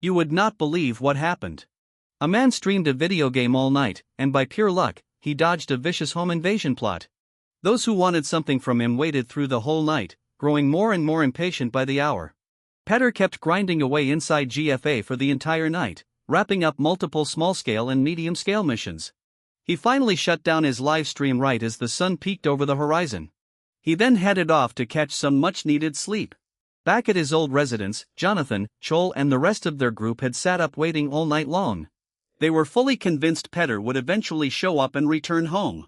You would not believe what happened. A man streamed a video game all night, and by pure luck, he dodged a vicious home invasion plot. Those who wanted something from him waited through the whole night, growing more and more impatient by the hour. Petter kept grinding away inside GFA for the entire night, wrapping up multiple small-scale and medium-scale missions. He finally shut down his live stream right as the sun peeked over the horizon. He then headed off to catch some much-needed sleep. Back at his old residence, Jonathan, Chol and the rest of their group had sat up waiting all night long. They were fully convinced Petter would eventually show up and return home.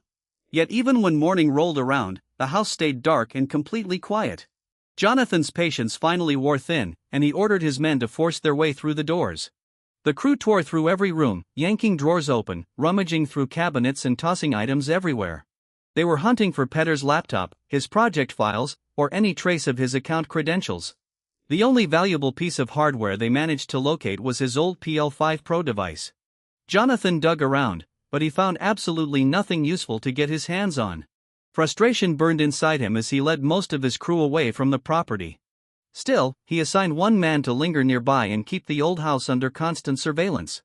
Yet even when morning rolled around, the house stayed dark and completely quiet. Jonathan's patience finally wore thin, and he ordered his men to force their way through the doors. The crew tore through every room, yanking drawers open, rummaging through cabinets and tossing items everywhere. They were hunting for Petter's laptop, his project files, or any trace of his account credentials. The only valuable piece of hardware they managed to locate was his old PL5 Pro device. Jonathan dug around, but he found absolutely nothing useful to get his hands on. Frustration burned inside him as he led most of his crew away from the property. Still, he assigned one man to linger nearby and keep the old house under constant surveillance.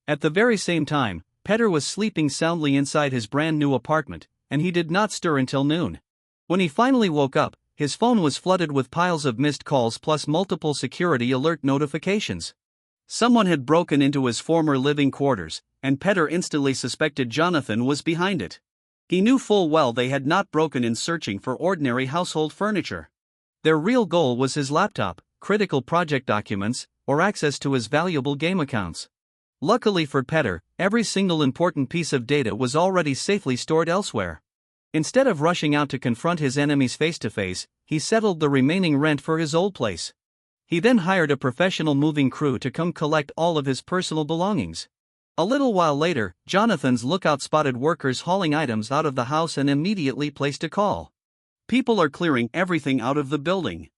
At the very same time, Petter was sleeping soundly inside his brand new apartment, and he did not stir until noon. When he finally woke up, his phone was flooded with piles of missed calls plus multiple security alert notifications. Someone had broken into his former living quarters, and Petter instantly suspected Jonathan was behind it. He knew full well they had not broken in searching for ordinary household furniture. Their real goal was his laptop, critical project documents, or access to his valuable game accounts. Luckily for Petter, every single important piece of data was already safely stored elsewhere. Instead of rushing out to confront his enemies face-to-face, he settled the remaining rent for his old place. He then hired a professional moving crew to come collect all of his personal belongings. A little while later, Jonathan's lookout spotted workers hauling items out of the house and immediately placed a call. "People are clearing everything out of the building.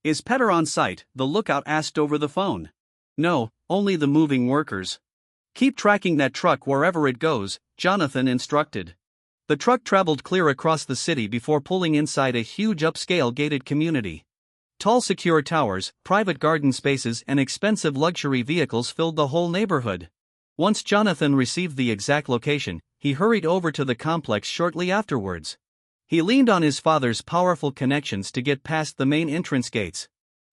Is Petter on site?" the lookout asked over the phone. "No, only the moving workers." "Keep tracking that truck wherever it goes," Jonathan instructed. The truck traveled clear across the city before pulling inside a huge upscale gated community. Tall secure towers, private garden spaces and expensive luxury vehicles filled the whole neighborhood. Once Jonathan received the exact location, he hurried over to the complex shortly afterwards. He leaned on his father's powerful connections to get past the main entrance gates.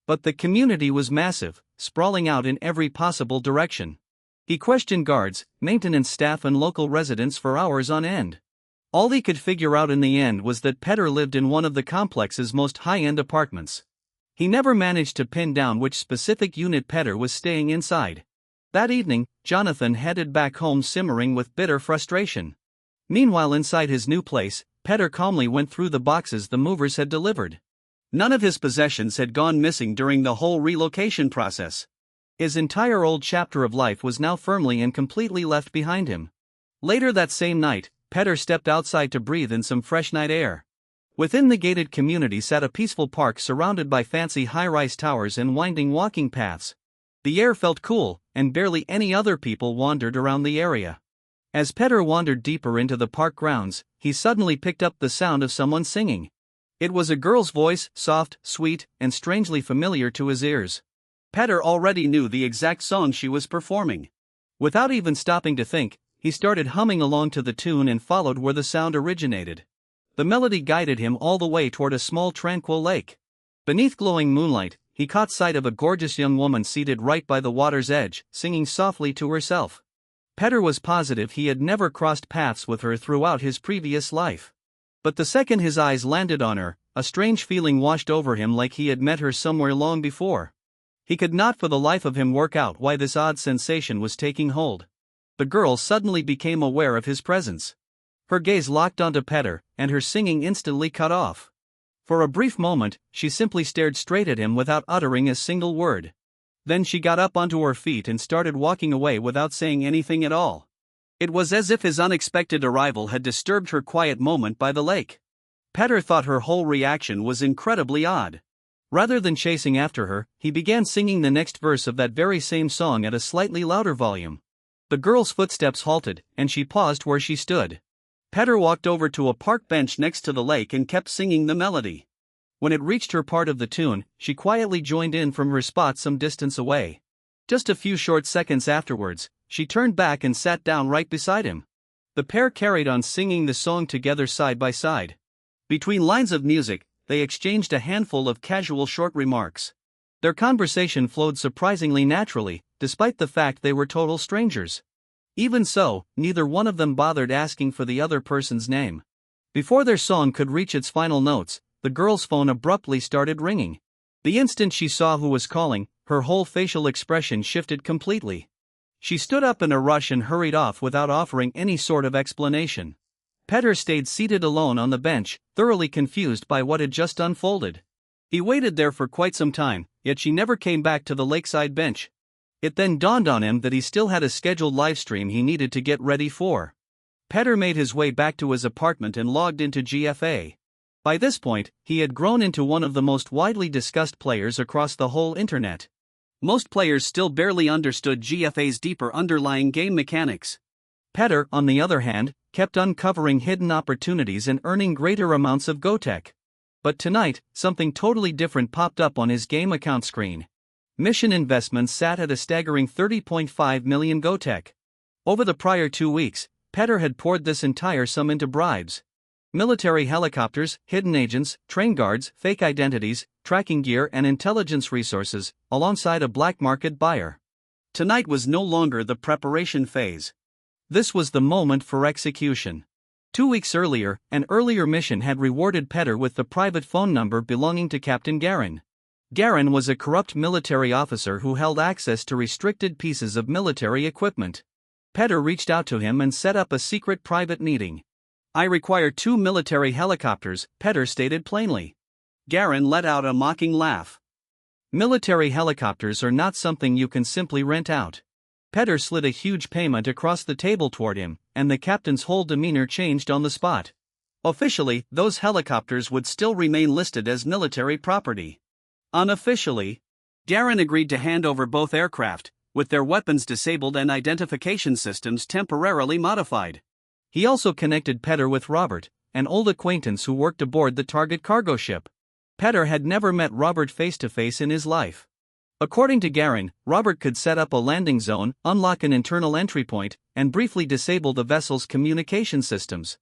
But the community was massive, sprawling out in every possible direction. He questioned guards, maintenance staff and local residents for hours on end. All he could figure out in the end was that Petter lived in one of the complex's most high-end apartments. He never managed to pin down which specific unit Petter was staying inside. That evening, Jonathan headed back home simmering with bitter frustration. Meanwhile, inside his new place, Petter calmly went through the boxes the movers had delivered. None of his possessions had gone missing during the whole relocation process. His entire old chapter of life was now firmly and completely left behind him. Later that same night, Petter stepped outside to breathe in some fresh night air. Within the gated community sat a peaceful park surrounded by fancy high-rise towers and winding walking paths. The air felt cool, and barely any other people wandered around the area. As Petter wandered deeper into the park grounds, he suddenly picked up the sound of someone singing. It was a girl's voice, soft, sweet, and strangely familiar to his ears. Petter already knew the exact song she was performing. Without even stopping to think, he started humming along to the tune and followed where the sound originated. The melody guided him all the way toward a small tranquil lake. Beneath glowing moonlight, he caught sight of a gorgeous young woman seated right by the water's edge, singing softly to herself. Petter was positive he had never crossed paths with her throughout his previous life. But the second his eyes landed on her, a strange feeling washed over him like he had met her somewhere long before. He could not for the life of him work out why this odd sensation was taking hold. The girl suddenly became aware of his presence. Her gaze locked onto Petter, and her singing instantly cut off. For a brief moment, she simply stared straight at him without uttering a single word. Then she got up onto her feet and started walking away without saying anything at all. It was as if his unexpected arrival had disturbed her quiet moment by the lake. Petter thought her whole reaction was incredibly odd. Rather than chasing after her, he began singing the next verse of that very same song at a slightly louder volume. The girl's footsteps halted, and she paused where she stood. Petter walked over to a park bench next to the lake and kept singing the melody. When it reached her part of the tune, she quietly joined in from her spot some distance away. Just a few short seconds afterwards, she turned back and sat down right beside him. The pair carried on singing the song together side by side. Between lines of music, they exchanged a handful of casual short remarks. Their conversation flowed surprisingly naturally, despite the fact they were total strangers. Even so, neither one of them bothered asking for the other person's name. Before their song could reach its final notes, the girl's phone abruptly started ringing. The instant she saw who was calling, her whole facial expression shifted completely. She stood up in a rush and hurried off without offering any sort of explanation. Petter stayed seated alone on the bench, thoroughly confused by what had just unfolded. He waited there for quite some time, yet she never came back to the lakeside bench. It then dawned on him that he still had a scheduled livestream he needed to get ready for. Petter made his way back to his apartment and logged into GFA. By this point, he had grown into one of the most widely discussed players across the whole internet. Most players still barely understood GFA's deeper underlying game mechanics. Petter, on the other hand, kept uncovering hidden opportunities and earning greater amounts of GoTech. But tonight, something totally different popped up on his game account screen. Mission investments sat at a staggering 30.5 million GoTech. Over the prior 2 weeks, Petter had poured this entire sum into bribes. Military helicopters, hidden agents, train guards, fake identities, tracking gear and intelligence resources, alongside a black market buyer. Tonight was no longer the preparation phase. This was the moment for execution. 2 weeks earlier, an earlier mission had rewarded Petter with the private phone number belonging to Captain Garin. Garin was a corrupt military officer who held access to restricted pieces of military equipment. Petter reached out to him and set up a secret private meeting. "I require 2 military helicopters," Petter stated plainly. Garin let out a mocking laugh. "Military helicopters are not something you can simply rent out." Petter slid a huge payment across the table toward him, and the captain's whole demeanor changed on the spot. Officially, those helicopters would still remain listed as military property. Unofficially, Garin agreed to hand over both aircraft, with their weapons disabled and identification systems temporarily modified. He also connected Petter with Robert, an old acquaintance who worked aboard the target cargo ship. Petter had never met Robert face-to-face in his life. According to Garin, Robert could set up a landing zone, unlock an internal entry point, and briefly disable the vessel's communication systems.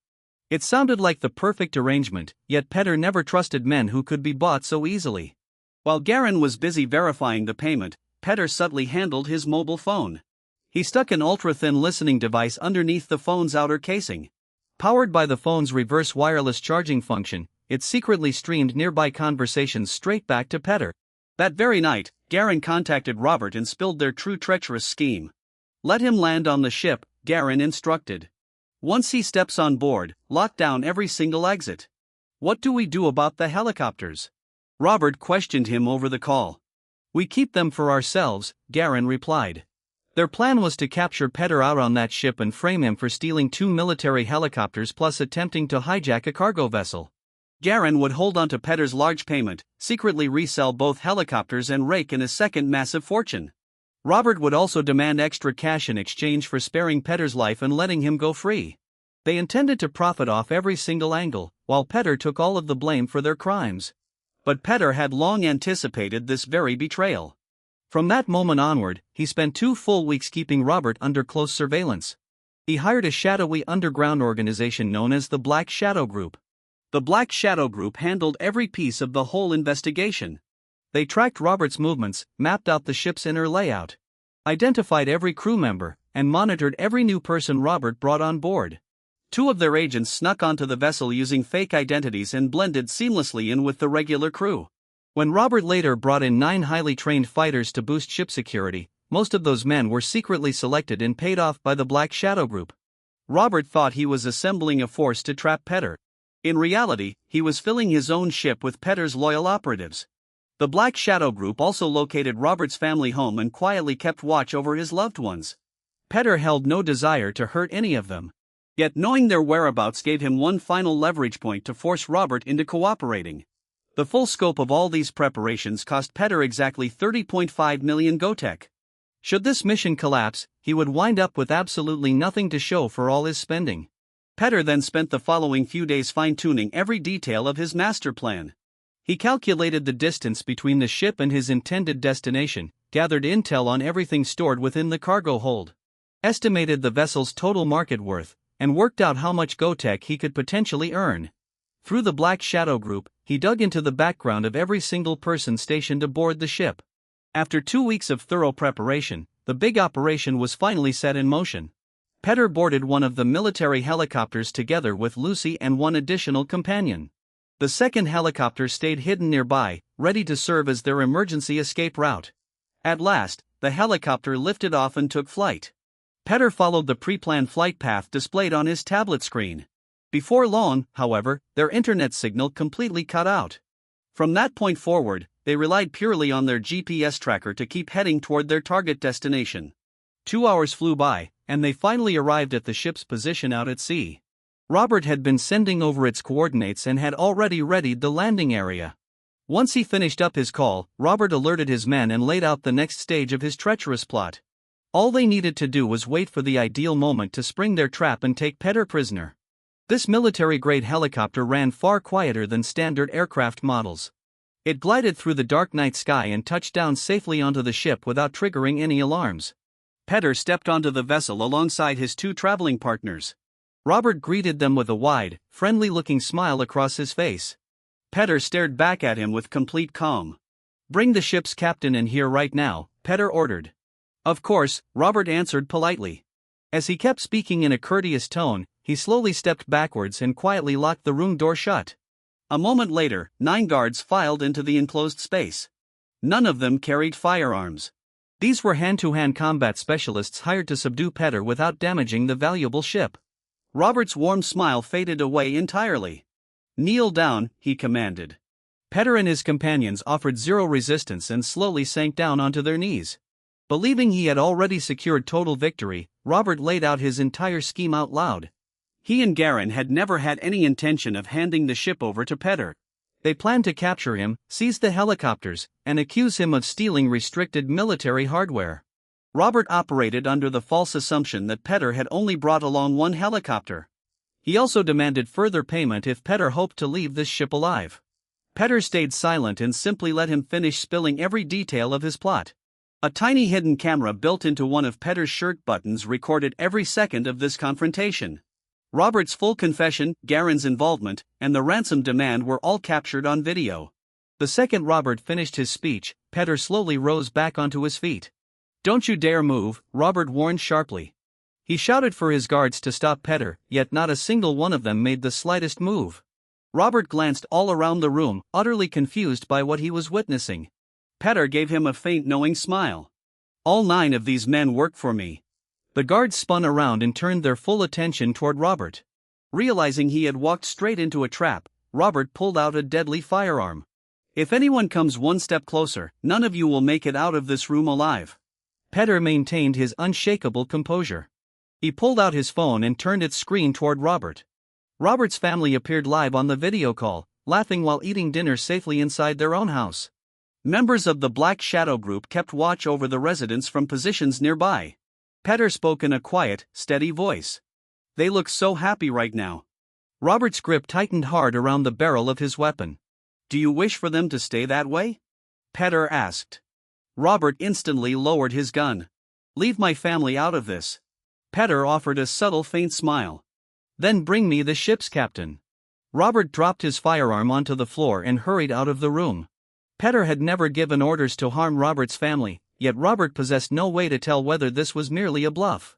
It sounded like the perfect arrangement, yet Petter never trusted men who could be bought so easily. While Garin was busy verifying the payment, Petter subtly handled his mobile phone. He stuck an ultra-thin listening device underneath the phone's outer casing. Powered by the phone's reverse wireless charging function, it secretly streamed nearby conversations straight back to Petter. That very night, Garin contacted Robert and spilled their true treacherous scheme. "Let him land on the ship," Garin instructed. "Once he steps on board, lock down every single exit." "What do we do about the helicopters?" Robert questioned him over the call. "We keep them for ourselves," Garin replied. Their plan was to capture Petter out on that ship and frame him for stealing 2 military helicopters plus attempting to hijack a cargo vessel. Garin would hold onto Petter's large payment, secretly resell both helicopters and rake in a second massive fortune. Robert would also demand extra cash in exchange for sparing Petter's life and letting him go free. They intended to profit off every single angle, while Petter took all of the blame for their crimes. But Petter had long anticipated this very betrayal. From that moment onward, he spent 2 full weeks keeping Robert under close surveillance. He hired a shadowy underground organization known as the Black Shadow Group. The Black Shadow Group handled every piece of the whole investigation. They tracked Robert's movements, mapped out the ship's inner layout, identified every crew member, and monitored every new person Robert brought on board. 2 of their agents snuck onto the vessel using fake identities and blended seamlessly in with the regular crew. When Robert later brought in 9 highly trained fighters to boost ship security, most of those men were secretly selected and paid off by the Black Shadow Group. Robert thought he was assembling a force to trap Petter. In reality, he was filling his own ship with Petter's loyal operatives. The Black Shadow Group also located Robert's family home and quietly kept watch over his loved ones. Petter held no desire to hurt any of them. Yet knowing their whereabouts gave him one final leverage point to force Robert into cooperating. The full scope of all these preparations cost Petter exactly 30.5 million GoTech. Should this mission collapse, he would wind up with absolutely nothing to show for all his spending. Petter then spent the following few days fine-tuning every detail of his master plan. He calculated the distance between the ship and his intended destination, gathered intel on everything stored within the cargo hold, estimated the vessel's total market worth, and worked out how much GoTech he could potentially earn. Through the Black Shadow Group, he dug into the background of every single person stationed aboard the ship. After 2 weeks of thorough preparation, the big operation was finally set in motion. Petter boarded one of the military helicopters together with Lucy and one additional companion. The second helicopter stayed hidden nearby, ready to serve as their emergency escape route. At last, the helicopter lifted off and took flight. Petter followed the pre-planned flight path displayed on his tablet screen. Before long, however, their internet signal completely cut out. From that point forward, they relied purely on their GPS tracker to keep heading toward their target destination. 2 hours flew by, and they finally arrived at the ship's position out at sea. Robert had been sending over its coordinates and had already readied the landing area. Once he finished up his call, Robert alerted his men and laid out the next stage of his treacherous plot. All they needed to do was wait for the ideal moment to spring their trap and take Petter prisoner. This military-grade helicopter ran far quieter than standard aircraft models. It glided through the dark night sky and touched down safely onto the ship without triggering any alarms. Petter stepped onto the vessel alongside his 2 traveling partners. Robert greeted them with a wide, friendly-looking smile across his face. Petter stared back at him with complete calm. "Bring the ship's captain in here right now," Petter ordered. Of course, Robert answered politely. As he kept speaking in a courteous tone, he slowly stepped backwards and quietly locked the room door shut. A moment later, 9 guards filed into the enclosed space. None of them carried firearms. These were hand-to-hand combat specialists hired to subdue Petter without damaging the valuable ship. Robert's warm smile faded away entirely. "Kneel down," he commanded. Petter and his companions offered zero resistance and slowly sank down onto their knees. Believing he had already secured total victory, Robert laid out his entire scheme out loud. He and Garin had never had any intention of handing the ship over to Petter. They planned to capture him, seize the helicopters, and accuse him of stealing restricted military hardware. Robert operated under the false assumption that Petter had only brought along 1 helicopter. He also demanded further payment if Petter hoped to leave this ship alive. Petter stayed silent and simply let him finish spilling every detail of his plot. A tiny hidden camera built into one of Petter's shirt buttons recorded every second of this confrontation. Robert's full confession, Garin's involvement, and the ransom demand were all captured on video. The second Robert finished his speech, Petter slowly rose back onto his feet. "Don't you dare move," Robert warned sharply. He shouted for his guards to stop Petter, yet not a single one of them made the slightest move. Robert glanced all around the room, utterly confused by what he was witnessing. Petter gave him a faint knowing smile. "All 9 of these men work for me." The guards spun around and turned their full attention toward Robert. Realizing he had walked straight into a trap, Robert pulled out a deadly firearm. "If anyone comes 1 step closer, none of you will make it out of this room alive." Petter maintained his unshakable composure. He pulled out his phone and turned its screen toward Robert. Robert's family appeared live on the video call, laughing while eating dinner safely inside their own house. Members of the Black Shadow Group kept watch over the residents from positions nearby. Petter spoke in a quiet, steady voice. "They look so happy right now." Robert's grip tightened hard around the barrel of his weapon. "Do you wish for them to stay that way?" Petter asked. Robert instantly lowered his gun. "Leave my family out of this." Petter offered a subtle faint smile. "Then bring me the ship's captain." Robert dropped his firearm onto the floor and hurried out of the room. Petter had never given orders to harm Robert's family, yet Robert possessed no way to tell whether this was merely a bluff.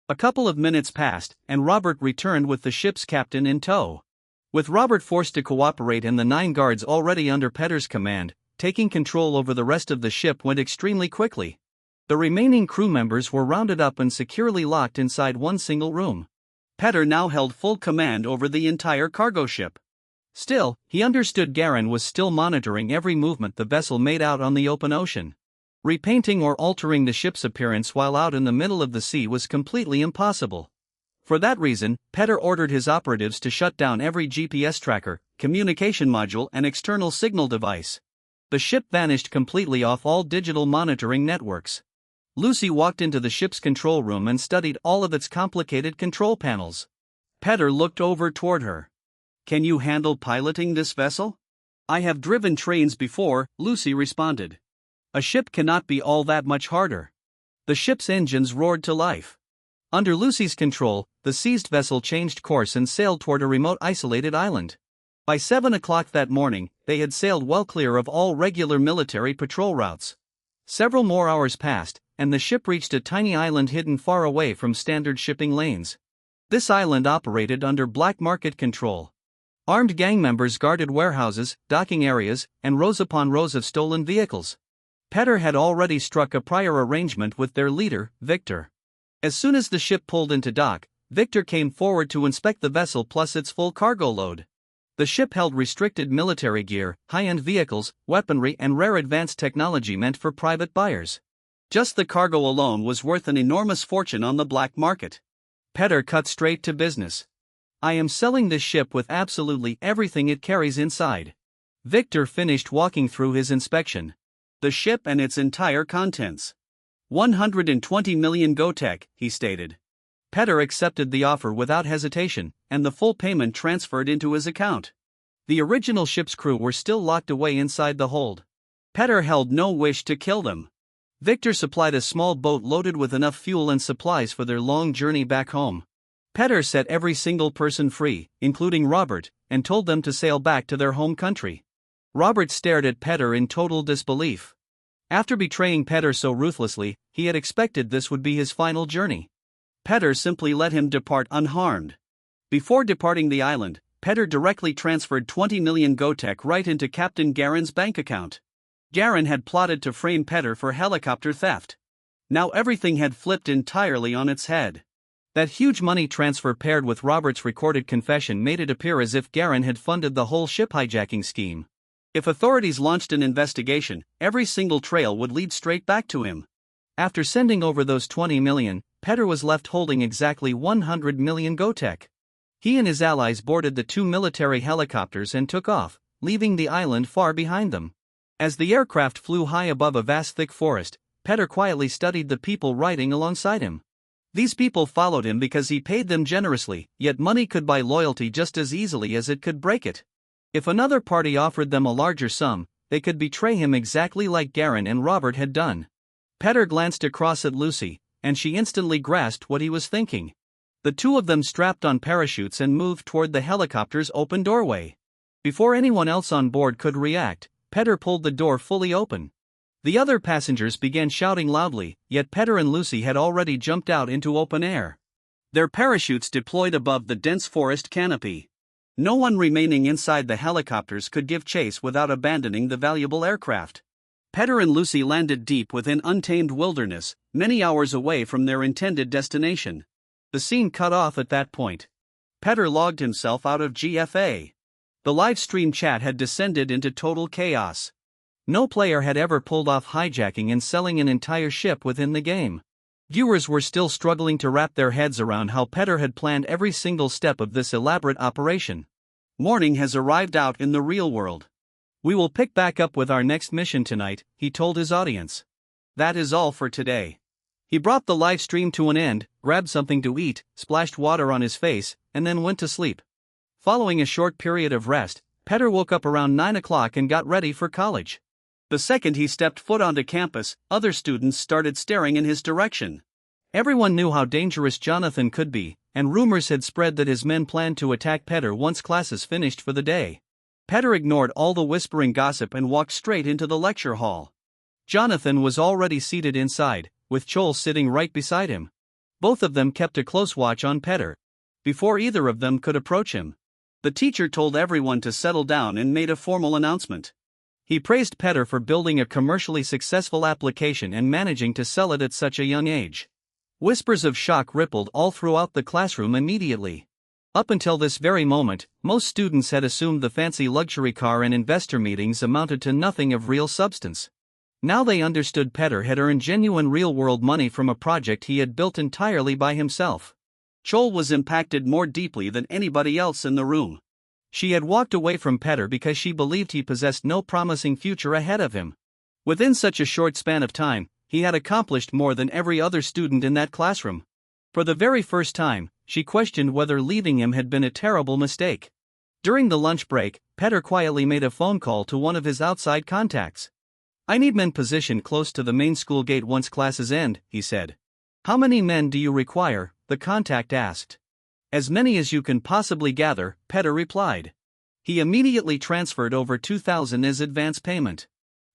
A couple of minutes passed, and Robert returned with the ship's captain in tow. With Robert forced to cooperate and the 9 guards already under Petter's command, taking control over the rest of the ship went extremely quickly. The remaining crew members were rounded up and securely locked inside one single room. Petter now held full command over the entire cargo ship. Still, he understood Garin was still monitoring every movement the vessel made out on the open ocean. Repainting or altering the ship's appearance while out in the middle of the sea was completely impossible. For that reason, Petter ordered his operatives to shut down every GPS tracker, communication module and external signal device. The ship vanished completely off all digital monitoring networks. Lucy walked into the ship's control room and studied all of its complicated control panels. Petter looked over toward her. "Can you handle piloting this vessel?" "I have driven trains before," Lucy responded. A ship cannot be all that much harder. The ship's engines roared to life. Under Lucy's control, the seized vessel changed course and sailed toward a remote isolated island. By 7 o'clock that morning, they had sailed well clear of all regular military patrol routes. Several more hours passed, and the ship reached a tiny island hidden far away from standard shipping lanes. This island operated under black market control. Armed gang members guarded warehouses, docking areas, and rows upon rows of stolen vehicles. Petter had already struck a prior arrangement with their leader, Victor. As soon as the ship pulled into dock, Victor came forward to inspect the vessel plus its full cargo load. The ship held restricted military gear, high-end vehicles, weaponry, and rare advanced technology meant for private buyers. Just the cargo alone was worth an enormous fortune on the black market. Petter cut straight to business. "I am selling this ship with absolutely everything it carries inside." Victor finished walking through his inspection. The ship and its entire contents. 120 million gotek, he stated. Petter accepted the offer without hesitation, and the full payment transferred into his account. The original ship's crew were still locked away inside the hold. Petter held no wish to kill them. Victor supplied a small boat loaded with enough fuel and supplies for their long journey back home. Petter set every single person free, including Robert, and told them to sail back to their home country. Robert stared at Petter in total disbelief. After betraying Petter so ruthlessly, he had expected this would be his final journey. Petter simply let him depart unharmed. Before departing the island, Petter directly transferred 20 million gotek right into Captain Garen's bank account. Garen had plotted to frame Petter for helicopter theft. Now everything had flipped entirely on its head. That huge money transfer paired with Robert's recorded confession made it appear as if Garen had funded the whole ship hijacking scheme. If authorities launched an investigation, every single trail would lead straight back to him. After sending over those 20 million, Petter was left holding exactly 100 million gotek. He and his allies boarded the 2 military helicopters and took off, leaving the island far behind them. As the aircraft flew high above a vast thick forest, Petter quietly studied the people riding alongside him. These people followed him because he paid them generously, yet money could buy loyalty just as easily as it could break it. If another party offered them a larger sum, they could betray him exactly like Garen and Robert had done. Petter glanced across at Lucy, and she instantly grasped what he was thinking. The two of them strapped on parachutes and moved toward the helicopter's open doorway. Before anyone else on board could react, Petter pulled the door fully open. The other passengers began shouting loudly, yet Petter and Lucy had already jumped out into open air. Their parachutes deployed above the dense forest canopy. No one remaining inside the helicopters could give chase without abandoning the valuable aircraft. Petter and Lucy landed deep within untamed wilderness, many hours away from their intended destination. The scene cut off at that point. Petter logged himself out of GFA. The live stream chat had descended into total chaos. No player had ever pulled off hijacking and selling an entire ship within the game. Viewers were still struggling to wrap their heads around how Petter had planned every single step of this elaborate operation. Morning has arrived out in the real world. "We will pick back up with our next mission tonight," he told his audience. "That is all for today." He brought the live stream to an end, grabbed something to eat, splashed water on his face, and then went to sleep. Following a short period of rest, Petter woke up around 9 o'clock and got ready for college. The second he stepped foot onto campus, other students started staring in his direction. Everyone knew how dangerous Jonathan could be, and rumors had spread that his men planned to attack Petter once classes finished for the day. Petter ignored all the whispering gossip and walked straight into the lecture hall. Jonathan was already seated inside, with Chol sitting right beside him. Both of them kept a close watch on Petter. Before either of them could approach him, the teacher told everyone to settle down and made a formal announcement. He praised Petter for building a commercially successful application and managing to sell it at such a young age. Whispers of shock rippled all throughout the classroom immediately. Up until this very moment, most students had assumed the fancy luxury car and investor meetings amounted to nothing of real substance. Now they understood Petter had earned genuine real-world money from a project he had built entirely by himself. Chol was impacted more deeply than anybody else in the room. She had walked away from Petter because she believed he possessed no promising future ahead of him. Within such a short span of time, he had accomplished more than every other student in that classroom. For the very first time, she questioned whether leaving him had been a terrible mistake. During the lunch break, Petter quietly made a phone call to one of his outside contacts. I need men positioned close to the main school gate once classes end, he said. How many men do you require? The contact asked. As many as you can possibly gather, Petter replied. He immediately transferred over 2,000 as advance payment.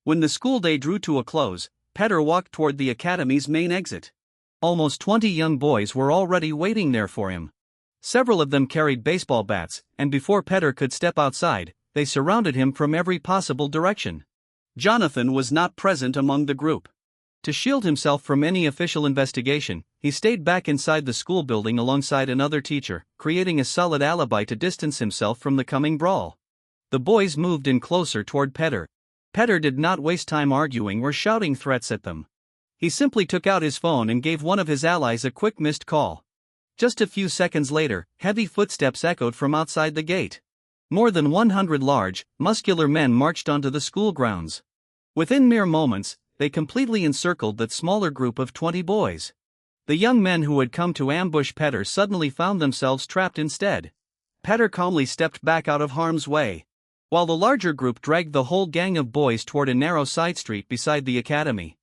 When the school day drew to a close, Petter walked toward the academy's main exit. Almost 20 young boys were already waiting there for him. Several of them carried baseball bats, and before Petter could step outside, they surrounded him from every possible direction. Jonathan was not present among the group. To shield himself from any official investigation, he stayed back inside the school building alongside another teacher, creating a solid alibi to distance himself from the coming brawl. The boys moved in closer toward Petter. Petter did not waste time arguing or shouting threats at them. He simply took out his phone and gave one of his allies a quick missed call. Just a few seconds later, heavy footsteps echoed from outside the gate. More than 100 large, muscular men marched onto the school grounds. Within mere moments, they completely encircled that smaller group of 20 boys. The young men who had come to ambush Petter suddenly found themselves trapped instead. Petter calmly stepped back out of harm's way, while the larger group dragged the whole gang of boys toward a narrow side street beside the academy.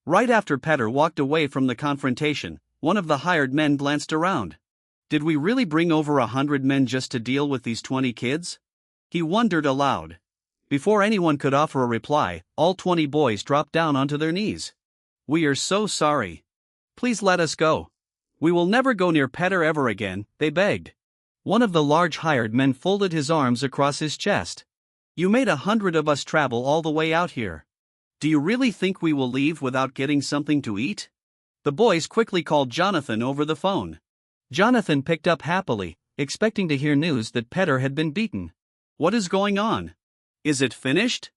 Right after Petter walked away from the confrontation, one of the hired men glanced around. Did we really bring over 100 men just to deal with these 20 kids? He wondered aloud. Before anyone could offer a reply, all 20 boys dropped down onto their knees. We are so sorry. Please let us go. We will never go near Petter ever again, they begged. One of the large hired men folded his arms across his chest. You made 100 of us travel all the way out here. Do you really think we will leave without getting something to eat? The boys quickly called Jonathan over the phone. Jonathan picked up happily, expecting to hear news that Petter had been beaten. What is going on? Is it finished?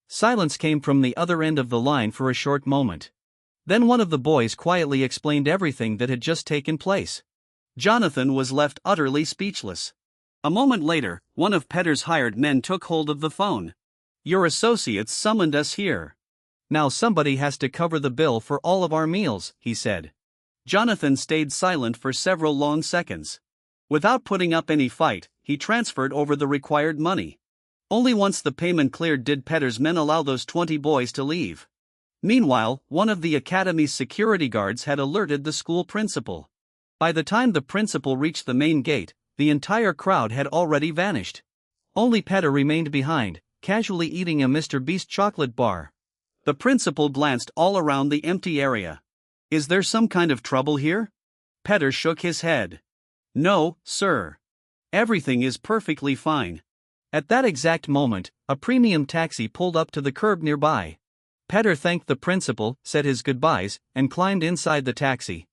Silence came from the other end of the line for a short moment. Then one of the boys quietly explained everything that had just taken place. Jonathan was left utterly speechless. A moment later, one of Petter's hired men took hold of the phone. Your associates summoned us here. Now somebody has to cover the bill for all of our meals, he said. Jonathan stayed silent for several long seconds. Without putting up any fight, he transferred over the required money. Only once the payment cleared did Petter's men allow those 20 boys to leave. Meanwhile, one of the academy's security guards had alerted the school principal. By the time the principal reached the main gate, the entire crowd had already vanished. Only Petter remained behind, casually eating a Mr. Beast chocolate bar. The principal glanced all around the empty area. Is there some kind of trouble here? Petter shook his head. No, sir. Everything is perfectly fine. At that exact moment, a premium taxi pulled up to the curb nearby. Petter thanked the principal, said his goodbyes, and climbed inside the taxi.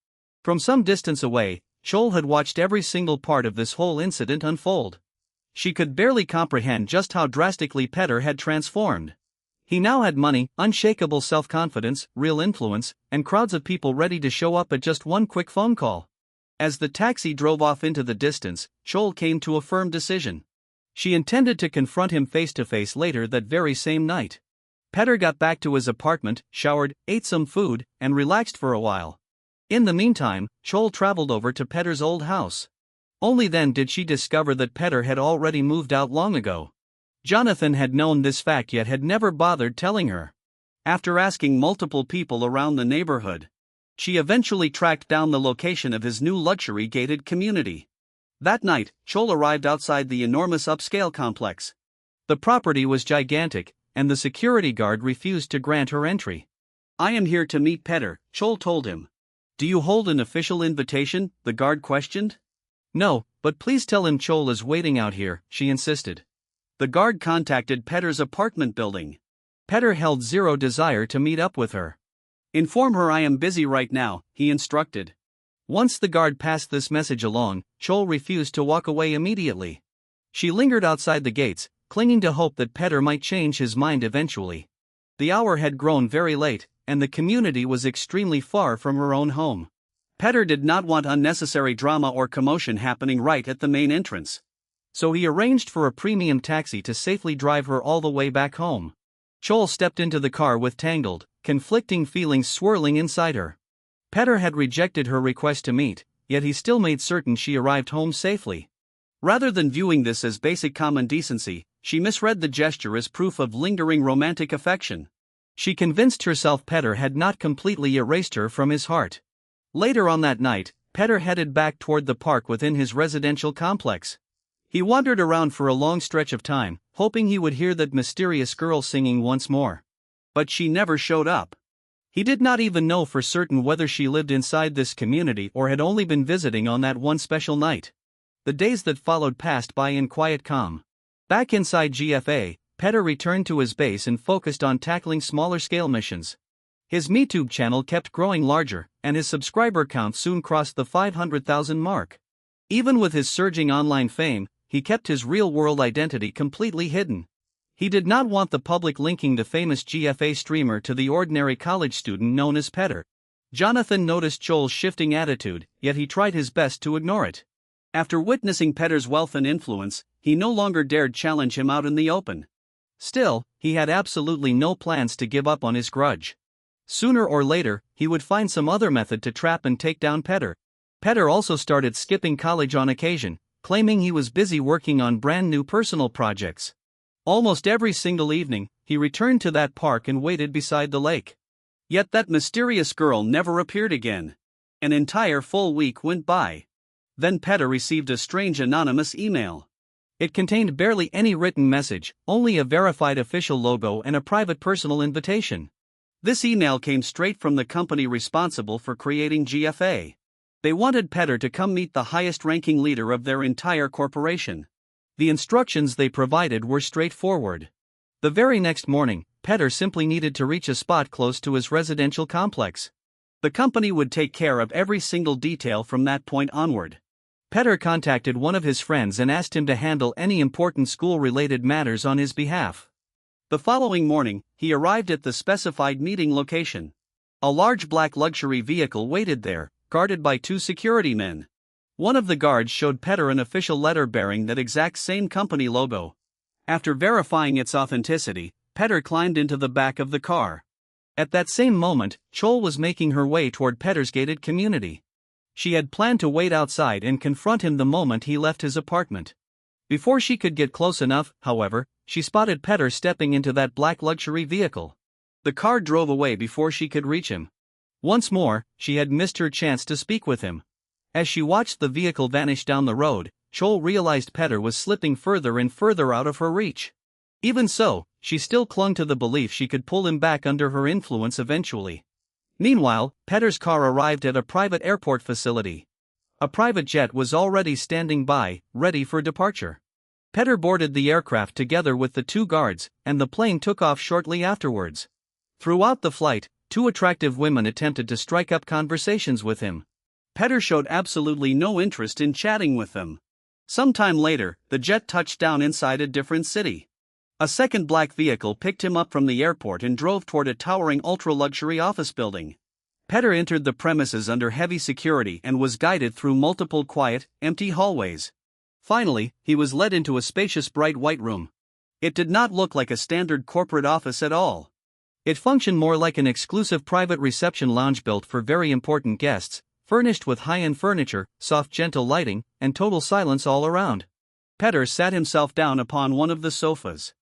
From some distance away, Joel had watched every single part of this whole incident unfold. She could barely comprehend just how drastically Petter had transformed. He now had money, unshakable self-confidence, real influence, and crowds of people ready to show up at just one quick phone call. As the taxi drove off into the distance, Joel came to a firm decision. She intended to confront him face-to-face later that very same night. Petter got back to his apartment, showered, ate some food, and relaxed for a while. In the meantime, Joel traveled over to Petter's old house. Only then did she discover that Petter had already moved out long ago. Jonathan had known this fact yet had never bothered telling her. After asking multiple people around the neighborhood, she eventually tracked down the location of his new luxury-gated community. That night, Joel arrived outside the enormous upscale complex. The property was gigantic, and the security guard refused to grant her entry. I am here to meet Petter, Joel told him. Do you hold an official invitation? The guard questioned. No, but please tell him Joel is waiting out here, she insisted. The guard contacted Petter's apartment building. Petter held zero desire to meet up with her. Inform her I am busy right now, he instructed. Once the guard passed this message along, Joel refused to walk away immediately. She lingered outside the gates, clinging to hope that Petter might change his mind eventually. The hour had grown very late, and the community was extremely far from her own home. Petter did not want unnecessary drama or commotion happening right at the main entrance. So he arranged for a premium taxi to safely drive her all the way back home. Joel stepped into the car with tangled, conflicting feelings swirling inside her. Petter had rejected her request to meet, yet he still made certain she arrived home safely. Rather than viewing this as basic common decency, she misread the gesture as proof of lingering romantic affection. She convinced herself Petter had not completely erased her from his heart. Later on that night, Petter headed back toward the park within his residential complex. He wandered around for a long stretch of time, hoping he would hear that mysterious girl singing once more. But she never showed up. He did not even know for certain whether she lived inside this community or had only been visiting on that one special night. The days that followed passed by in quiet calm. Back inside GFA, Petter returned to his base and focused on tackling smaller-scale missions. His MeTube channel kept growing larger, and his subscriber count soon crossed the 500,000 mark. Even with his surging online fame, he kept his real-world identity completely hidden. He did not want the public linking the famous GFA streamer to the ordinary college student known as Petter. Jonathan noticed Joel's shifting attitude, yet he tried his best to ignore it. After witnessing Petter's wealth and influence, he no longer dared challenge him out in the open. Still, he had absolutely no plans to give up on his grudge. Sooner or later, he would find some other method to trap and take down Petter. Petter also started skipping college on occasion, claiming he was busy working on brand new personal projects. Almost every single evening, he returned to that park and waited beside the lake. Yet that mysterious girl never appeared again. An entire full week went by. Then Petter received a strange anonymous email. It contained barely any written message, only a verified official logo and a private personal invitation. This email came straight from the company responsible for creating GFA. They wanted Petter to come meet the highest-ranking leader of their entire corporation. The instructions they provided were straightforward. The very next morning, Petter simply needed to reach a spot close to his residential complex. The company would take care of every single detail from that point onward. Petter contacted one of his friends and asked him to handle any important school-related matters on his behalf. The following morning, he arrived at the specified meeting location. A large black luxury vehicle waited there, guarded by 2 security men. One of the guards showed Petter an official letter bearing that exact same company logo. After verifying its authenticity, Petter climbed into the back of the car. At that same moment, Joel was making her way toward Petter's gated community. She had planned to wait outside and confront him the moment he left his apartment. Before she could get close enough, however, she spotted Petter stepping into that black luxury vehicle. The car drove away before she could reach him. Once more, she had missed her chance to speak with him. As she watched the vehicle vanish down the road, Joel realized Petter was slipping further and further out of her reach. Even so, she still clung to the belief she could pull him back under her influence eventually. Meanwhile, Petter's car arrived at a private airport facility. A private jet was already standing by, ready for departure. Petter boarded the aircraft together with the 2 guards, and the plane took off shortly afterwards. Throughout the flight, 2 attractive women attempted to strike up conversations with him. Petter showed absolutely no interest in chatting with them. Sometime later, the jet touched down inside a different city. A second black vehicle picked him up from the airport and drove toward a towering ultra-luxury office building. Petter entered the premises under heavy security and was guided through multiple quiet, empty hallways. Finally, he was led into a spacious bright white room. It did not look like a standard corporate office at all. It functioned more like an exclusive private reception lounge built for very important guests, furnished with high-end furniture, soft gentle lighting, and total silence all around. Petter sat himself down upon one of the sofas.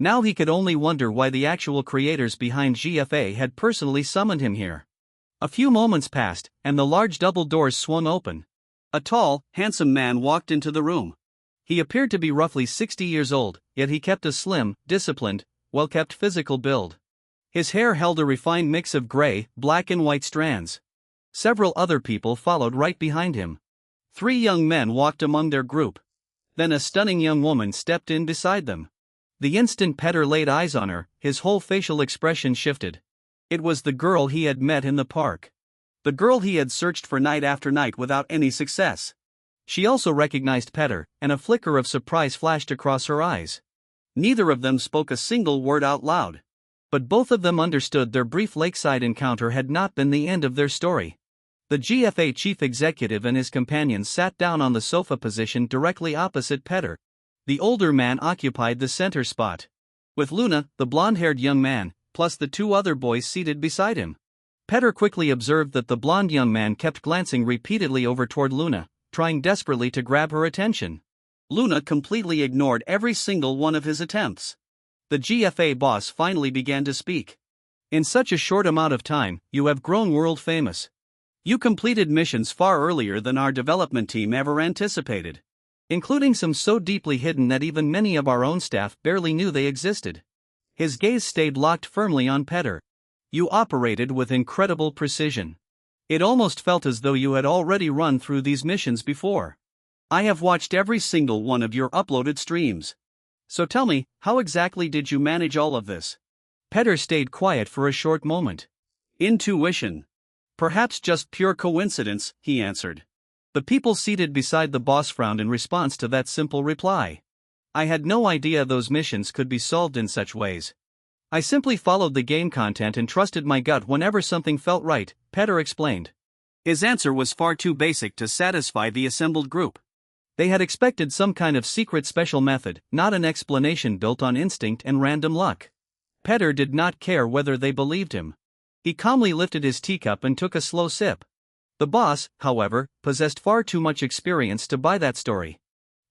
Now he could only wonder why the actual creators behind GFA had personally summoned him here. A few moments passed, and the large double doors swung open. A tall, handsome man walked into the room. He appeared to be roughly 60 years old, yet he kept a slim, disciplined, well-kept physical build. His hair held a refined mix of gray, black and white strands. Several other people followed right behind him. 3 young men walked among their group. Then a stunning young woman stepped in beside them. The instant Petter laid eyes on her, his whole facial expression shifted. It was the girl he had met in the park. The girl he had searched for night after night without any success. She also recognized Petter, and a flicker of surprise flashed across her eyes. Neither of them spoke a single word out loud. But both of them understood their brief lakeside encounter had not been the end of their story. The GFA chief executive and his companions sat down on the sofa position directly opposite Petter. The older man occupied the center spot. With Luna, the blonde-haired young man, plus the 2 other boys seated beside him. Petter quickly observed that the blonde young man kept glancing repeatedly over toward Luna, trying desperately to grab her attention. Luna completely ignored every single one of his attempts. The GFA boss finally began to speak. In such a short amount of time, you have grown world famous. You completed missions far earlier than our development team ever anticipated, including some so deeply hidden that even many of our own staff barely knew they existed. His gaze stayed locked firmly on Petter. You operated with incredible precision. It almost felt as though you had already run through these missions before. I have watched every single one of your uploaded streams. So tell me, how exactly did you manage all of this? Petter stayed quiet for a short moment. Intuition. Perhaps just pure coincidence, he answered. The people seated beside the boss frowned in response to that simple reply. I had no idea those missions could be solved in such ways. I simply followed the game content and trusted my gut whenever something felt right, Petter explained. His answer was far too basic to satisfy the assembled group. They had expected some kind of secret special method, not an explanation built on instinct and random luck. Petter did not care whether they believed him. He calmly lifted his teacup and took a slow sip. The boss, however, possessed far too much experience to buy that story.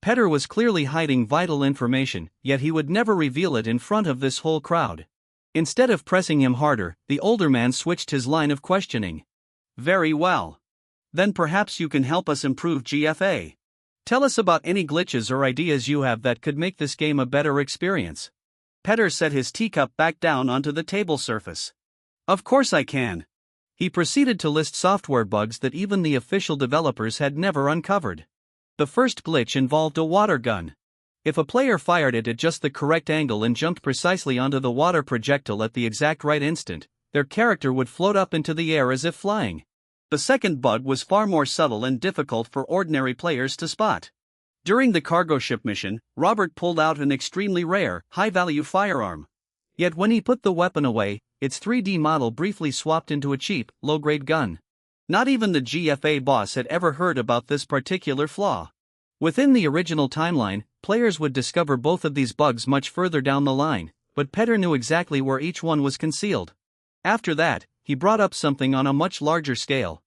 Petter was clearly hiding vital information, yet he would never reveal it in front of this whole crowd. Instead of pressing him harder, the older man switched his line of questioning. Very well. Then perhaps you can help us improve GFA. Tell us about any glitches or ideas you have that could make this game a better experience. Petter set his teacup back down onto the table surface. Of course I can. He proceeded to list software bugs that even the official developers had never uncovered. The first glitch involved a water gun. If a player fired it at just the correct angle and jumped precisely onto the water projectile at the exact right instant, their character would float up into the air as if flying. The second bug was far more subtle and difficult for ordinary players to spot. During the cargo ship mission, Robert pulled out an extremely rare, high-value firearm. Yet when he put the weapon away, its 3D model briefly swapped into a cheap, low-grade gun. Not even the GFA boss had ever heard about this particular flaw. Within the original timeline, players would discover both of these bugs much further down the line, but Petter knew exactly where each one was concealed. After that, he brought up something on a much larger scale.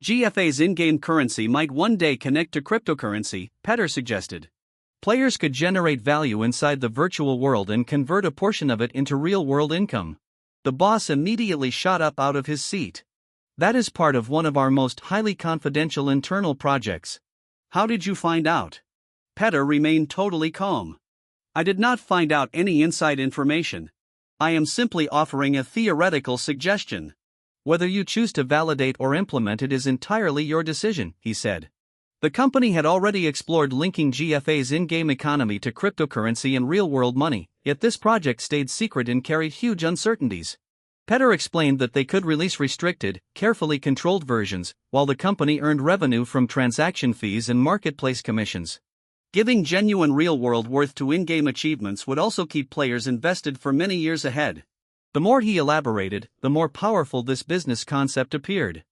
GFA's in-game currency might one day connect to cryptocurrency, Petter suggested. Players could generate value inside the virtual world and convert a portion of it into real-world income. The boss immediately shot up out of his seat. That is part of one of our most highly confidential internal projects. How did you find out? Petter remained totally calm. I did not find out any inside information. I am simply offering a theoretical suggestion. Whether you choose to validate or implement it is entirely your decision, he said. The company had already explored linking GFA's in-game economy to cryptocurrency and real-world money, yet this project stayed secret and carried huge uncertainties. Petter explained that they could release restricted, carefully controlled versions, while the company earned revenue from transaction fees and marketplace commissions. Giving genuine real-world worth to in-game achievements would also keep players invested for many years ahead. The more he elaborated, the more powerful this business concept appeared.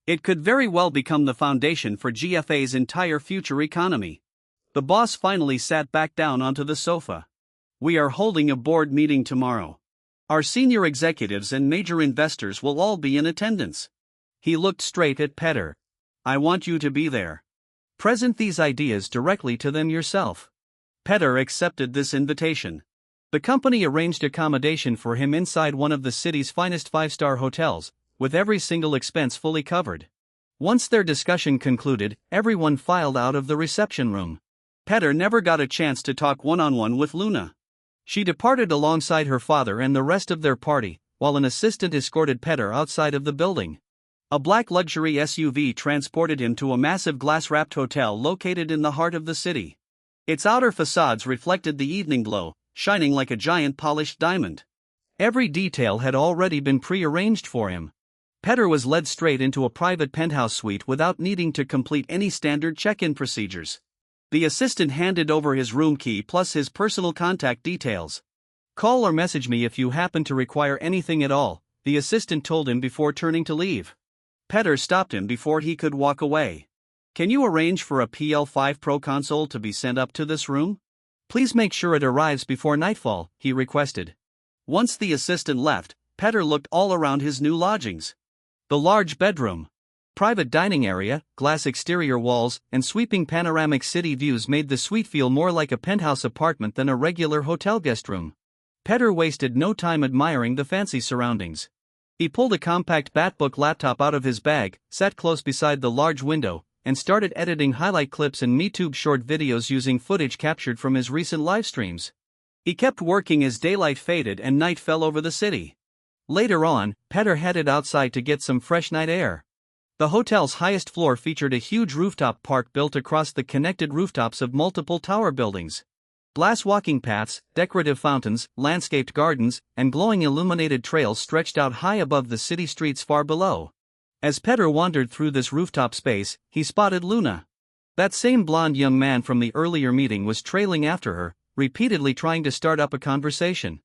It could very well become the foundation for GFA's entire future economy. The boss finally sat back down onto the sofa. We are holding a board meeting tomorrow. Our senior executives and major investors will all be in attendance. He looked straight at Petter. I want you to be there. Present these ideas directly to them yourself. Petter accepted this invitation. The company arranged accommodation for him inside one of the city's finest 5-star hotels, with every single expense fully covered. Once their discussion concluded, everyone filed out of the reception room. Petter never got a chance to talk one-on-one with Luna. She departed alongside her father and the rest of their party, while an assistant escorted Petter outside of the building. A black luxury SUV transported him to a massive glass-wrapped hotel located in the heart of the city. Its outer facades reflected the evening glow, shining like a giant polished diamond. Every detail had already been pre-arranged for him. Petter was led straight into a private penthouse suite without needing to complete any standard check-in procedures. The assistant handed over his room key plus his personal contact details. Call or message me if you happen to require anything at all, the assistant told him before turning to leave. Petter stopped him before he could walk away. Can you arrange for a PL5 Pro console to be sent up to this room? Please make sure it arrives before nightfall, he requested. Once the assistant left, Petter looked all around his new lodgings. The large bedroom, private dining area, glass exterior walls, and sweeping panoramic city views made the suite feel more like a penthouse apartment than a regular hotel guest room. Petter wasted no time admiring the fancy surroundings. He pulled a compact Batbook laptop out of his bag, sat close beside the large window, and started editing highlight clips and MeTube short videos using footage captured from his recent live streams. He kept working as daylight faded and night fell over the city. Later on, Petter headed outside to get some fresh night air. The hotel's highest floor featured a huge rooftop park built across the connected rooftops of multiple tower buildings. Glass walking paths, decorative fountains, landscaped gardens, and glowing illuminated trails stretched out high above the city streets far below. As Petter wandered through this rooftop space, he spotted Luna. That same blonde young man from the earlier meeting was trailing after her, repeatedly trying to start up a conversation.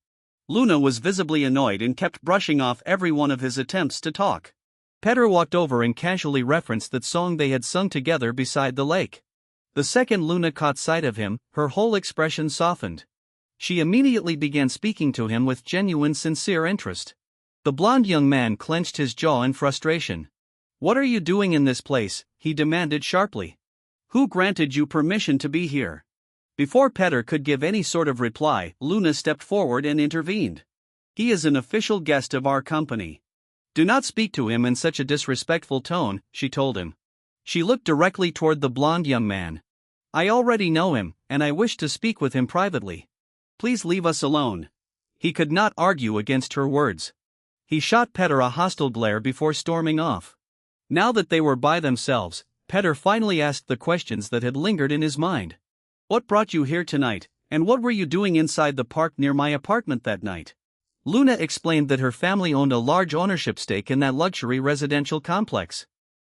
Luna was visibly annoyed and kept brushing off every one of his attempts to talk. Petter walked over and casually referenced that song they had sung together beside the lake. The second Luna caught sight of him, her whole expression softened. She immediately began speaking to him with genuine, sincere interest. The blond young man clenched his jaw in frustration. "What are you doing in this place?" he demanded sharply. "Who granted you permission to be here?" Before Petter could give any sort of reply, Luna stepped forward and intervened. "He is an official guest of our company. Do not speak to him in such a disrespectful tone," she told him. She looked directly toward the blond young man. "I already know him, and I wish to speak with him privately. Please leave us alone." He could not argue against her words. He shot Petter a hostile glare before storming off. Now that they were by themselves, Petter finally asked the questions that had lingered in his mind. "What brought you here tonight, and what were you doing inside the park near my apartment that night?" Luna explained that her family owned a large ownership stake in that luxury residential complex.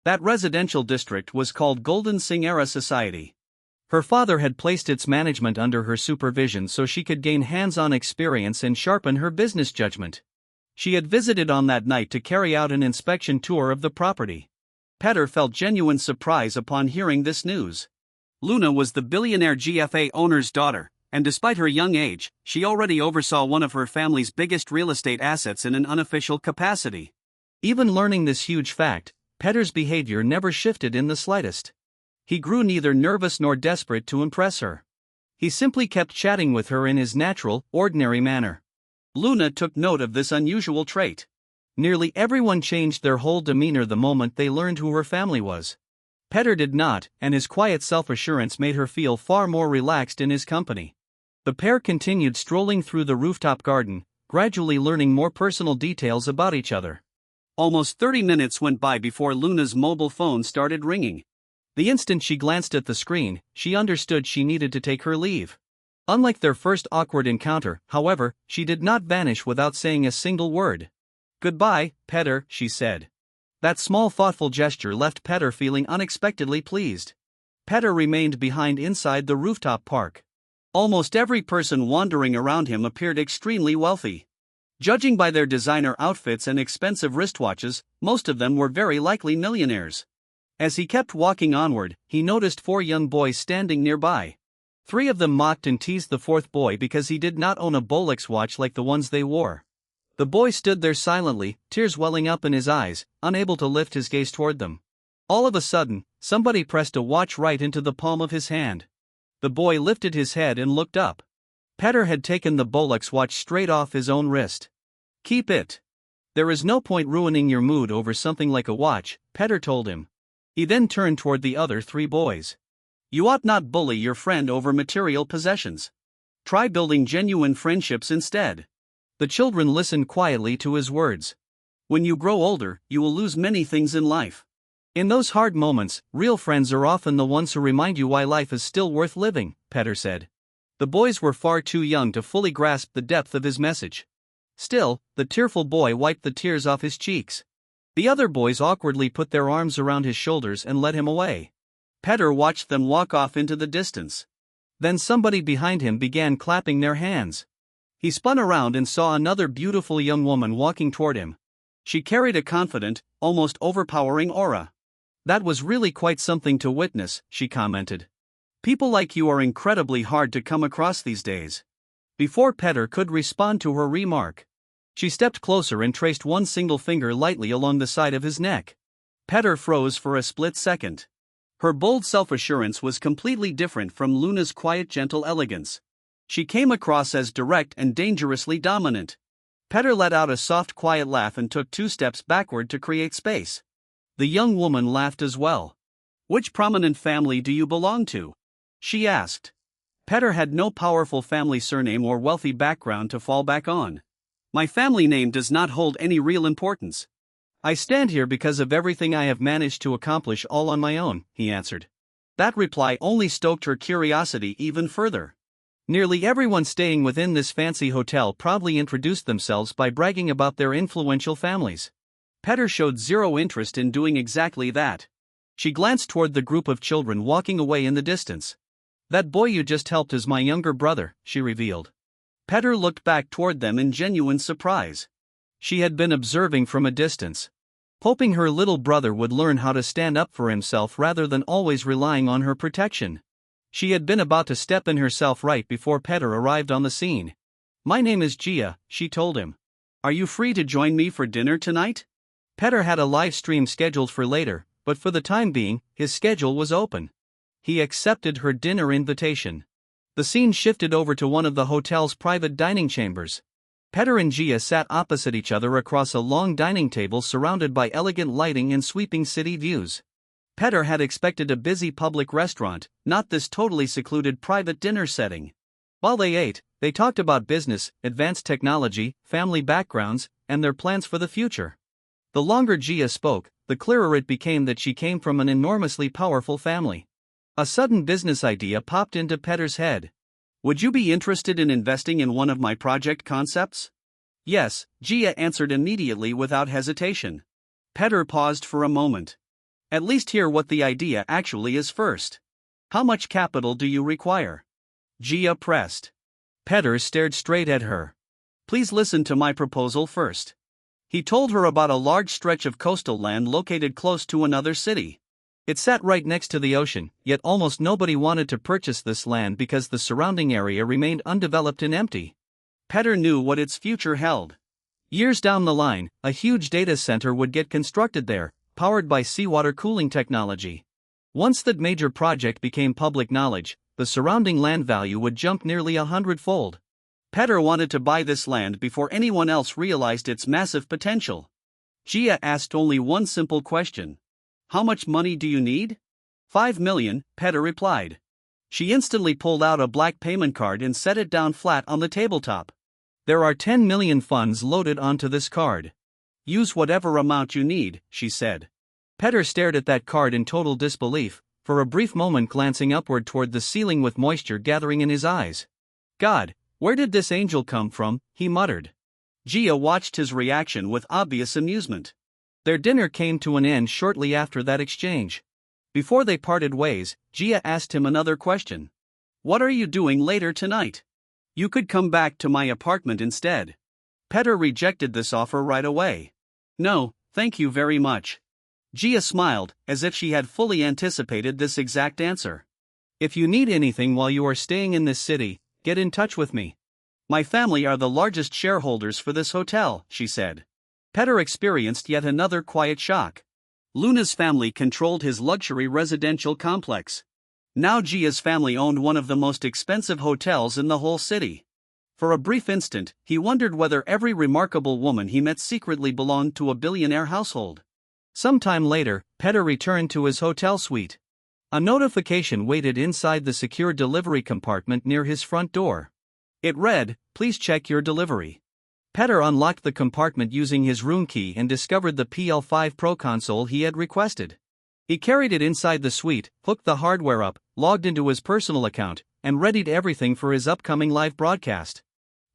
That residential district was called Golden Singera Society. Her father had placed its management under her supervision so she could gain hands-on experience and sharpen her business judgment. She had visited on that night to carry out an inspection tour of the property. Petter felt genuine surprise upon hearing this news. Luna was the billionaire GFA owner's daughter, and despite her young age, she already oversaw one of her family's biggest real estate assets in an unofficial capacity. Even learning this huge fact, Petter's behavior never shifted in the slightest. He grew neither nervous nor desperate to impress her. He simply kept chatting with her in his natural, ordinary manner. Luna took note of this unusual trait. Nearly everyone changed their whole demeanor the moment they learned who her family was. Petter did not, and his quiet self-assurance made her feel far more relaxed in his company. The pair continued strolling through the rooftop garden, gradually learning more personal details about each other. Almost 30 minutes went by before Luna's mobile phone started ringing. The instant she glanced at the screen, she understood she needed to take her leave. Unlike their first awkward encounter, however, she did not vanish without saying a single word. "Goodbye, Petter," she said. That small thoughtful gesture left Petter feeling unexpectedly pleased. Petter remained behind inside the rooftop park. Almost every person wandering around him appeared extremely wealthy. Judging by their designer outfits and expensive wristwatches, most of them were very likely millionaires. As he kept walking onward, he noticed 4 young boys standing nearby. 3 of them mocked and teased the 4th boy because he did not own a Rolex watch like the ones they wore. The boy stood there silently, tears welling up in his eyes, unable to lift his gaze toward them. All of a sudden, somebody pressed a watch right into the palm of his hand. The boy lifted his head and looked up. Petter had taken the Rolex watch straight off his own wrist. "Keep it. There is no point ruining your mood over something like a watch," Petter told him. He then turned toward the other 3 boys. "You ought not bully your friend over material possessions. Try building genuine friendships instead." The children listened quietly to his words. "When you grow older, you will lose many things in life. In those hard moments, real friends are often the ones who remind you why life is still worth living," Petter said. The boys were far too young to fully grasp the depth of his message. Still, the tearful boy wiped the tears off his cheeks. The other boys awkwardly put their arms around his shoulders and led him away. Petter watched them walk off into the distance. Then somebody behind him began clapping their hands. He spun around and saw another beautiful young woman walking toward him. She carried a confident, almost overpowering aura. "That was really quite something to witness," she commented. "People like you are incredibly hard to come across these days." Before Petter could respond to her remark, she stepped closer and traced one single finger lightly along the side of his neck. Petter froze for a split second. Her bold self-assurance was completely different from Luna's quiet, gentle elegance. She came across as direct and dangerously dominant. Petter let out a soft, quiet laugh and took 2 steps backward to create space. The young woman laughed as well. "Which prominent family do you belong to?" she asked. Petter had no powerful family surname or wealthy background to fall back on. "My family name does not hold any real importance. I stand here because of everything I have managed to accomplish all on my own," he answered. That reply only stoked her curiosity even further. Nearly everyone staying within this fancy hotel proudly introduced themselves by bragging about their influential families. Petter showed zero interest in doing exactly that. She glanced toward the group of children walking away in the distance. "That boy you just helped is my younger brother," she revealed. Petter looked back toward them in genuine surprise. She had been observing from a distance, hoping her little brother would learn how to stand up for himself rather than always relying on her protection. She had been about to step in herself right before Petter arrived on the scene. "My name is Gia," she told him. "Are you free to join me for dinner tonight?" Petter had a live stream scheduled for later, but for the time being, his schedule was open. He accepted her dinner invitation. The scene shifted over to one of the hotel's private dining chambers. Petter and Gia sat opposite each other across a long dining table surrounded by elegant lighting and sweeping city views. Petter had expected a busy public restaurant, not this totally secluded private dinner setting. While they ate, they talked about business, advanced technology, family backgrounds, and their plans for the future. The longer Gia spoke, the clearer it became that she came from an enormously powerful family. A sudden business idea popped into Petter's head. "Would you be interested in investing in one of my project concepts?" "Yes," Gia answered immediately without hesitation. Petter paused for a moment. "At least hear what the idea actually is first. How much capital do you require?" Gia pressed. Petter stared straight at her. "Please listen to my proposal first." He told her about a large stretch of coastal land located close to another city. It sat right next to the ocean, yet almost nobody wanted to purchase this land because the surrounding area remained undeveloped and empty. Petter knew what its future held. Years down the line, a huge data center would get constructed there, powered by seawater cooling technology. Once that major project became public knowledge, the surrounding land value would jump nearly 100-fold. Petter wanted to buy this land before anyone else realized its massive potential. Gia asked only one simple question. "How much money do you need?" "5 million, Petter replied. She instantly pulled out a black payment card and set it down flat on the tabletop. "There are 10 million funds loaded onto this card. Use whatever amount you need," she said. Petter stared at that card in total disbelief, for a brief moment glancing upward toward the ceiling with moisture gathering in his eyes. "God, where did this angel come from?" he muttered. Gia watched his reaction with obvious amusement. Their dinner came to an end shortly after that exchange. Before they parted ways, Gia asked him another question. "What are you doing later tonight? You could come back to my apartment instead." Petter rejected this offer right away. "No, thank you very much." Gia smiled, as if she had fully anticipated this exact answer. "If you need anything while you are staying in this city, get in touch with me. My family are the largest shareholders for this hotel," she said. Petter experienced yet another quiet shock. Luna's family controlled his luxury residential complex. Now Gia's family owned one of the most expensive hotels in the whole city. For a brief instant, he wondered whether every remarkable woman he met secretly belonged to a billionaire household. Sometime later, Petter returned to his hotel suite. A notification waited inside the secure delivery compartment near his front door. It read, "Please check your delivery." Petter unlocked the compartment using his room key and discovered the PL5 Pro console he had requested. He carried it inside the suite, hooked the hardware up, logged into his personal account, and readied everything for his upcoming live broadcast.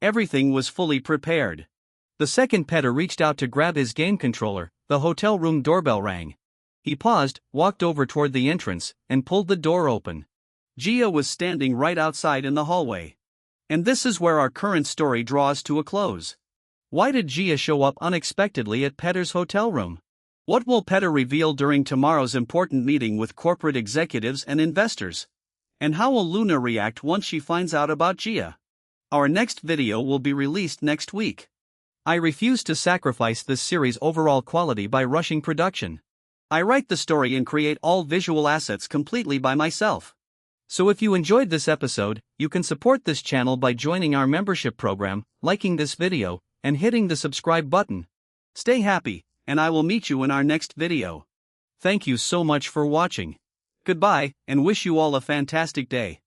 Everything was fully prepared. The second Petter reached out to grab his game controller, the hotel room doorbell rang. He paused, walked over toward the entrance, and pulled the door open. Gia was standing right outside in the hallway. And this is where our current story draws to a close. Why did Gia show up unexpectedly at Petter's hotel room? What will Petter reveal during tomorrow's important meeting with corporate executives and investors? And how will Luna react once she finds out about Gia? Our next video will be released next week. I refuse to sacrifice this series' overall quality by rushing production. I write the story and create all visual assets completely by myself. So if you enjoyed this episode, you can support this channel by joining our membership program, liking this video, and hitting the subscribe button. Stay happy, and I will meet you in our next video. Thank you so much for watching. Goodbye, and wish you all a fantastic day.